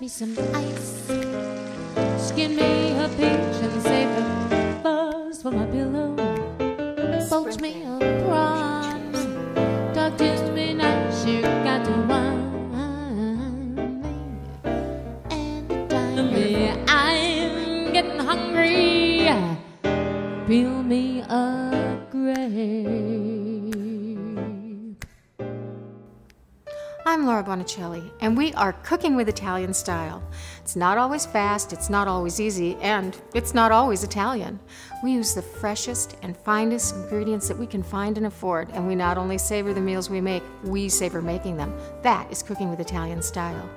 me some ice, skin me a peach and save the fuzz for my pillow. Poach me a prawns, talk to me nice, you got to wine me. Anytime I'm getting hungry, peel me a grape. I'm Laura Bonicelli, and we are cooking with Italian style. It's not always fast, it's not always easy, and it's not always Italian. We use the freshest and finest ingredients that we can find and afford, and we not only savor the meals we make, we savor making them. That is cooking with Italian style.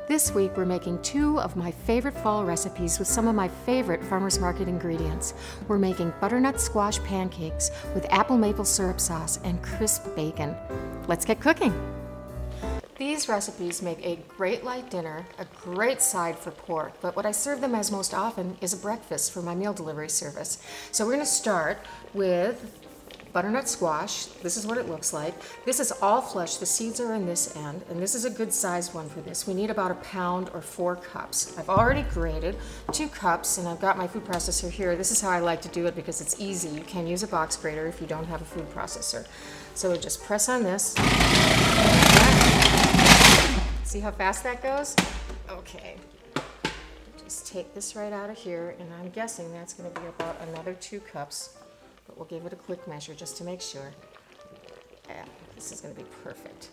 This week we're making 2 of my favorite fall recipes with some of my favorite farmers market ingredients. We're making butternut squash pancakes with apple maple syrup sauce and crisp bacon. Let's get cooking. These recipes make a great light dinner, a great side for pork, but what I serve them as most often is a breakfast for my meal delivery service. So we're going to start with butternut squash. This is what it looks like. This is all flesh. The seeds are in this end, and this is a good sized one for this. We need about 1 pound or 4 cups. I've already grated 2 cups, and I've got my food processor here. This is how I like to do it because it's easy. You can use a box grater if you don't have a food processor. So just press on this. See how fast that goes? Okay. Just take this right out of here, and I'm guessing that's going to be about another 2 cups, but we'll give it a quick measure just to make sure. Yeah, this is going to be perfect.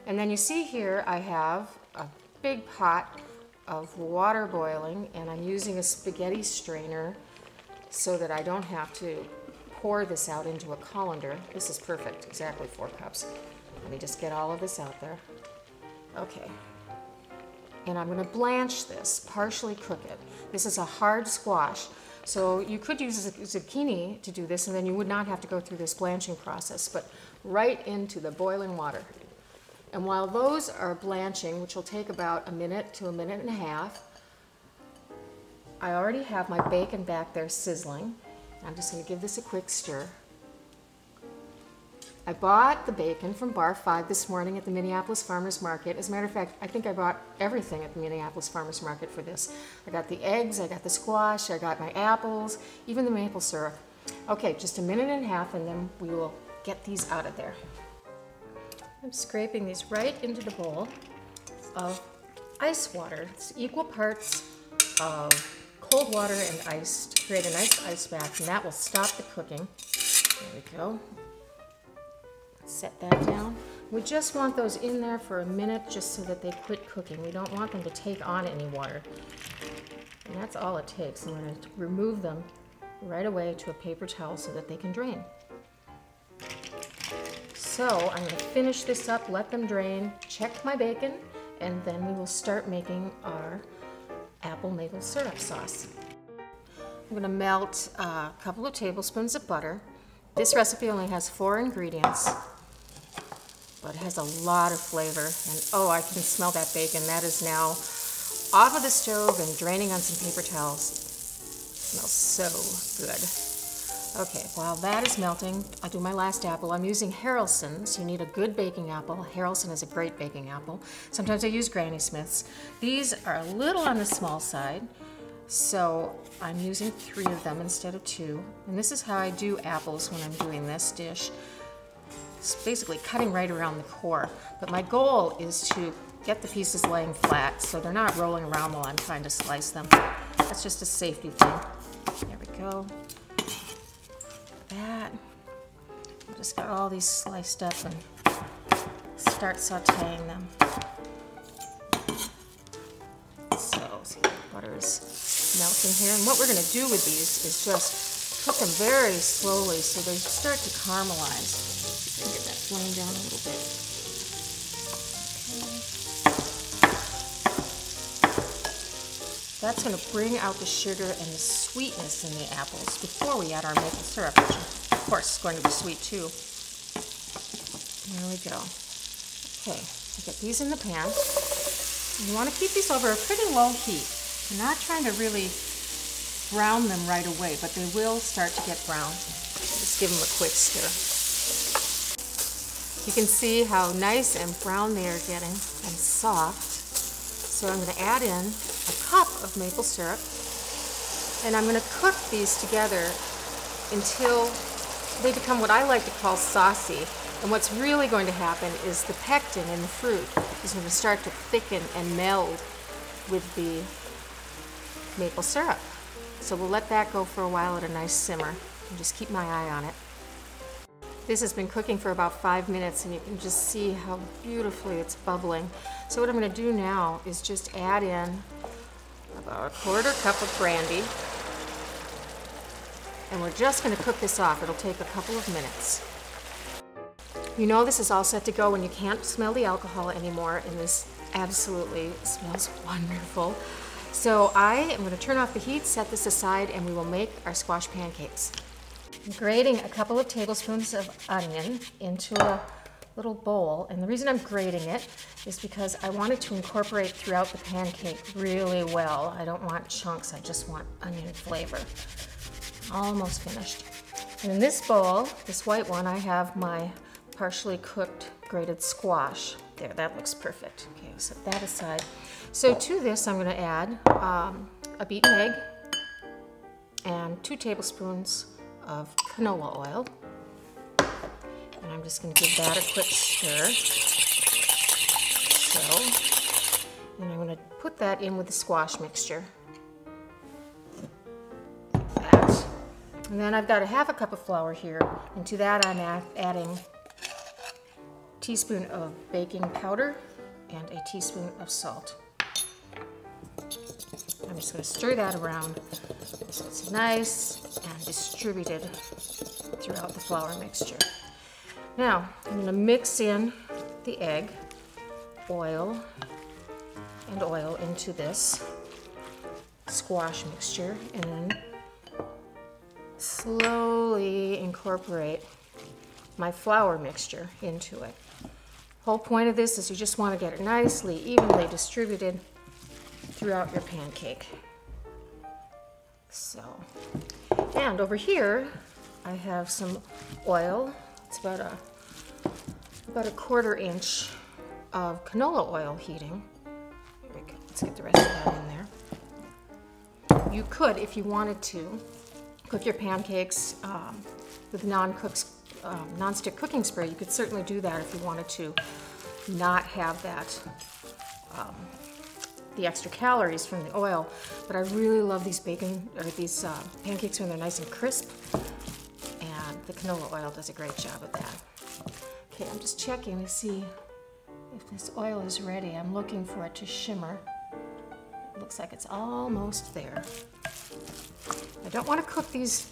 And then you see here I have a big pot of water boiling, and I'm using a spaghetti strainer so that I don't have to pour this out into a colander. This is perfect, exactly 4 cups. Let me just get all of this out there. Okay, and I'm going to blanch this, partially cook it. This is a hard squash, so you could use a zucchini to do this, and then you would not have to go through this blanching process, but right into the boiling water. And while those are blanching, which will take about 1 minute to 1.5 minutes, I already have my bacon back there sizzling. I'm just going to give this a quick stir. I bought the bacon from Bar 5 this morning at the Minneapolis Farmers Market. As a matter of fact, I think I bought everything at the Minneapolis Farmers Market for this. I got the eggs, I got the squash, I got my apples, even the maple syrup. Okay, just 1.5 minutes, and then we will get these out of there. I'm scraping these right into the bowl of ice water. It's equal parts of cold water and ice to create a nice ice bath, and that will stop the cooking. There we go. Set that down. We just want those in there for 1 minute just so that they quit cooking. We don't want them to take on any water. And that's all it takes. I'm going to remove them right away to a paper towel so that they can drain. So I'm going to finish this up, let them drain, check my bacon, and then we will start making our apple maple syrup sauce. I'm going to melt a couple of tablespoons of butter. This recipe only has 4 ingredients, but it has a lot of flavor. And oh, I can smell that bacon. That is now off of the stove and draining on some paper towels. It smells so good. Okay, while that is melting, I'll do my last apple. I'm using Haraldson's. You need a good baking apple. Haralson is a great baking apple. Sometimes I use Granny Smith's. These are a little on the small side, so I'm using 3 of them instead of 2. And this is how I do apples when I'm doing this dish. It's basically cutting right around the core. But my goal is to get the pieces laying flat so they're not rolling around while I'm trying to slice them. That's just a safety thing. There we go. That. I just got all these sliced up and start sauteing them. So, see, the butter is melting here. And what we're going to do with these is just cook them very slowly so they start to caramelize. Get that flame down a little bit. Okay. That's going to bring out the sugar and the sweetness in the apples before we add our maple syrup, which of course is going to be sweet too. There we go. Okay, get these in the pan. You want to keep these over a pretty low heat. You're not trying to really brown them right away, but they will start to get brown. Just give them a quick stir. You can see how nice and brown they are getting and soft. So I'm going to add in a cup of maple syrup, and I'm going to cook these together until they become what I like to call saucy. And what's really going to happen is the pectin in the fruit is going to start to thicken and meld with the maple syrup. So we'll let that go for a while at a nice simmer and just keep my eye on it. This has been cooking for about 5 minutes, and you can just see how beautifully it's bubbling. So what I'm going to do now is just add in about a 1/4 cup of brandy, and we're just going to cook this off. It'll take a couple of minutes. You know this is all set to go when you can't smell the alcohol anymore, and this absolutely smells wonderful. So I am going to turn off the heat, set this aside, and we will make our squash pancakes. I'm grating a couple of tablespoons of onion into a little bowl, and the reason I'm grating it is because I want it to incorporate throughout the pancake really well. I don't want chunks, I just want onion flavor. Almost finished. And in this bowl, this white one, I have my partially cooked grated squash. There, that looks perfect. Okay, I'll set that aside. So to this, I'm going to add a beaten egg and 2 tablespoons of canola oil. And I'm just going to give that a quick stir. So, and I'm going to put that in with the squash mixture. Like that. And then I've got a 1/2 cup of flour here, and to that I'm adding a teaspoon of baking powder and a teaspoon of salt. I'm just going to stir that around so it's nice and distributed throughout the flour mixture. Now, I'm going to mix in the egg, oil, and oil into this squash mixture, and then slowly incorporate my flour mixture into it. Whole point of this is you just want to get it nicely, evenly distributed throughout your pancake. So, and over here I have some oil. It's about a 1/4 inch of canola oil heating. There we go. Let's get the rest of that in there. You could, if you wanted to, cook your pancakes with non-stick cooking spray. You could certainly do that if you wanted to not have that the extra calories from the oil. But I really love these pancakes when they're nice and crisp, and the canola oil does a great job of that. Okay, I'm just checking to see if this oil is ready. I'm looking for it to shimmer. It looks like it's almost there. I don't want to cook these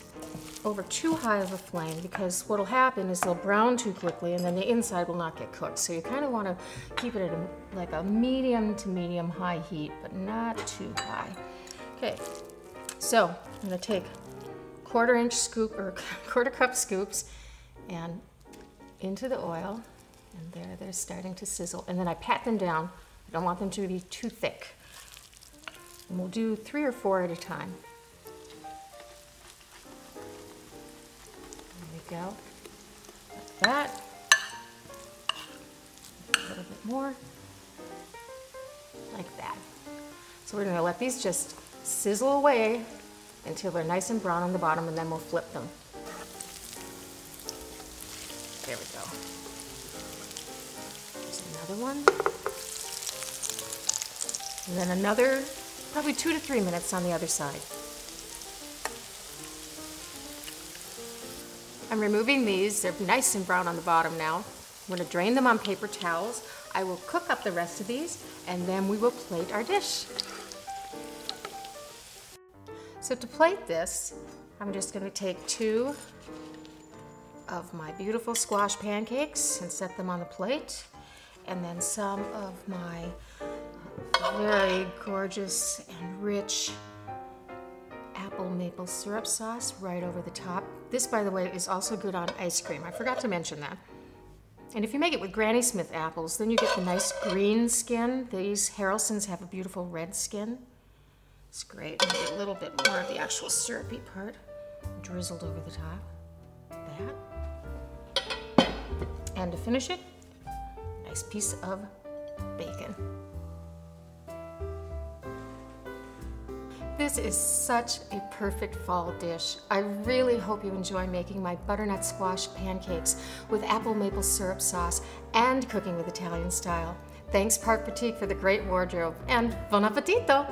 over too high of a flame, because what will happen is they'll brown too quickly and then the inside will not get cooked. So you kind of want to keep it at like a medium to medium high heat, but not too high. Okay, so I'm going to take 1/4 inch scoop or 1/4 cup scoops and into the oil, and there they're starting to sizzle. And then I pat them down. I don't want them to be too thick. And we'll do 3 or 4 at a time. Go like that, a little bit more, like that. So we're going to let these just sizzle away until they're nice and brown on the bottom, and then we'll flip them. There we go. There's another one, and then another, probably 2 to 3 minutes on the other side. I'm removing these. They're nice and brown on the bottom now. I'm going to drain them on paper towels. I will cook up the rest of these, and then we will plate our dish. So to plate this, I'm just going to take 2 of my beautiful squash pancakes and set them on the plate, and then some of my very gorgeous and rich apple maple syrup sauce right over the top. This, by the way, is also good on ice cream. I forgot to mention that. And if you make it with Granny Smith apples, then you get the nice green skin. These Harrelsons have a beautiful red skin. It's great. And get a little bit more of the actual syrupy part drizzled over the top. That. And to finish it, a nice piece of bacon. This is such a perfect fall dish. I really hope you enjoy making my butternut squash pancakes with apple maple syrup sauce and cooking with Italian style. Thanks Park Boutique for the great wardrobe, and buon appetito!